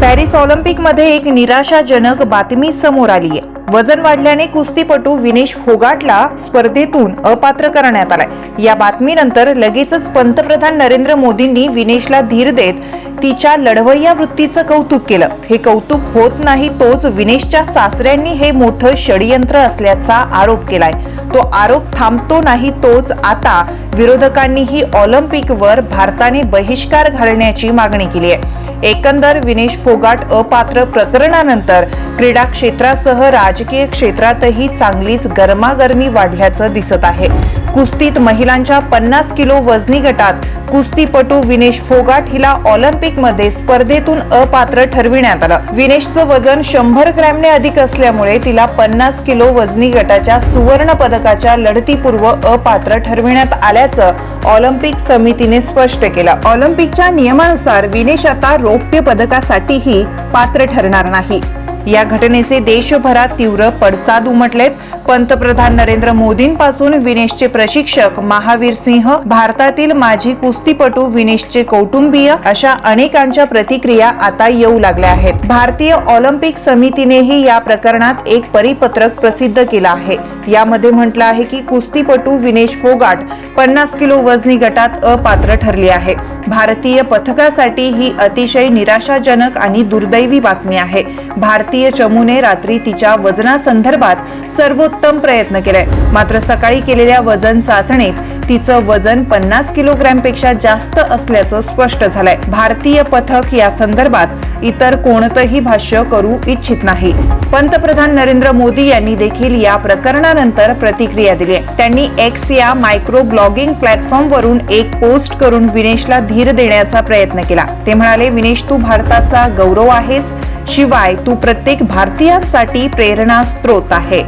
Paris ऑलिम्पिकमध्ये एक निराशाजनक बातमी समोर आली आहे। वजन वाढल्याने कुस्तीपटू विनेश फोगाटला स्पर्धेतून अपात्र करण्यात आलाय। या बातमीनंतर लगेचच पंतप्रधान नरेंद्र मोदींनी विनेशला धीर देत तिच्या लढवय्या वृत्तीचं कौतुक केलं। हे कौतुक होत नाही तोच विनेशच्या सासऱ्यांनी हे मोठं षडयंत्र असल्याचा आरोप केलाय। तो आरोप थांबतो नाही तोच आता विरोधकांनीही ऑलिम्पिकवर भारताने बहिष्कार घालण्याची मागणी केली आहे। एकंदर विनेश फोगाट अपात्र प्रकरणानंतर क्रीडा क्षेत्रासह राजकीय क्षेत्रातही चांगलीच गरमागरमी वाढल्याचं दिसत आहे। कुस्तीत महिलांच्या 50 किलो वजनी गटात कुस्तीपटू विनेश फोगाट हिला ऑलिम्पिकमध्ये स्पर्धेतून अपात्र ठरविण्यात आलं। विनेशचं वजन 100 ग्रॅमने अधिक असल्यामुळे तिला 50 किलो वजनी गटाच्या सुवर्ण पदकाच्या लढतीपूर्व अपात्र ठरविण्यात आल्याचं ऑलिम्पिक समितीने स्पष्ट केलं। ऑलिम्पिकच्या नियमानुसार विनेश आता रौप्य पदकासाठीही पात्र ठरणार नाही। या घटनेचे देशभरात तीव्र पडसाद उमटलेत। पंतप्रधान नरेंद्र मोदींपासून विनेशचे प्रशिक्षक महावीर सिंह, भारतातील माजी कुस्तीपटू विनेशचे कौटुंबीय अशा अनेकांच्या प्रतिक्रिया आता येऊ लागल्या आहेत। भारतीय ऑलिम्पिक समितीनेही या प्रकरणात एक परिपत्रक प्रसिद्ध केलं आहे। यामध्ये म्हटलं आहे की कुस्तीपटू विनेश फोगाट 50 किलो वजनी गटात अपात्र ठरली आहे। भारतीय पथकासाठी ही अतिशय निराशाजनक आणि दुर्दैवी बातमी आहे। भारतीय चमूने रात्री तिच्या वजनासंदर्भात सर्वोत्तम प्रयत्न केलाय, मात्र सकाळी केलेल्या वजन चाचणीत तिचं वजन 50 किलोग्रॅमपेक्षा जास्त असल्याचं स्पष्ट झालंय। भारतीय पथक या संदर्भात इतर कोणतंही भाष्य करू इच्छित नाही। पंतप्रधान नरेंद्र मोदी यांनी देखील या प्रकरणानंतर प्रतिक्रिया दिली। त्यांनी एक्स या मायक्रो ब्लॉगिंग प्लॅटफॉर्मवरून एक पोस्ट करून विनेशला धीर देण्याचा प्रयत्न केला। ते म्हणाले, विनेश, तू भारताचा गौरव आहेस, शिवाय तू प्रत्येक भारतीयांसाठी प्रेरणा स्रोत आहे।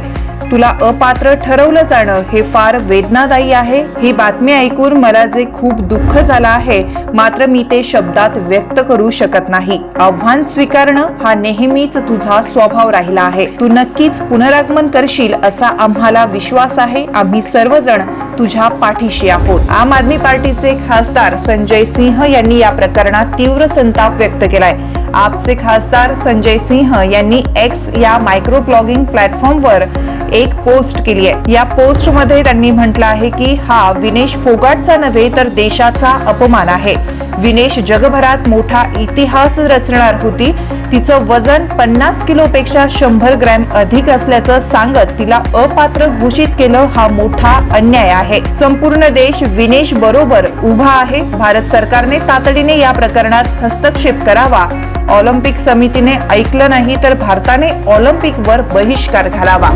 तुला अपात्र ठरवलं जाणं हे फार वेदनादायी आहे। ही बातमी ऐकून मला जे खूप दुःख झालं आहे, मात्र मी ते शब्दात व्यक्त करू शकत नाही। आव्हान स्वीकारणं हा नेहमीच तुझा स्वभाव राहिला आहे। तू नक्कीच पुनरागमन करशील असा आम्हाला विश्वास आहे। आम्ही सर्वजण तुझ्या पाठीशी आहोत। आम आदमी पार्टीचे खासदार संजय सिंह यांनी या प्रकरणात तीव्र संताप व्यक्त केलाय। आपचे खासदार संजय सिंह यांनी एक्स या मायक्रो ब्लॉगिंग प्लॅटफॉर्मवर एक पोस्ट केली आहे। या पोस्ट मध्ये त्यांनी म्हटलं आहे की हा विनेश फोगाटचा नव्हे तर देशाचा अपमान आहे। विनेश जगभरात मोठा इतिहास रचणार होती। तिचं वजन 50 किलोपेक्षा 100 ग्रॅम अधिक असल्याचं सांगत तिला अपात्र घोषित केलं, हा मोठा अन्याय आहे। संपूर्ण देश विनेश बरोबर उभा आहे। भारत सरकारने तातडीने या प्रकरणात हस्तक्षेप करावा। ऑलिम्पिक समितीने ऐकलं नाही तर भारताने ऑलिम्पिकवर बहिष्कार घालावा।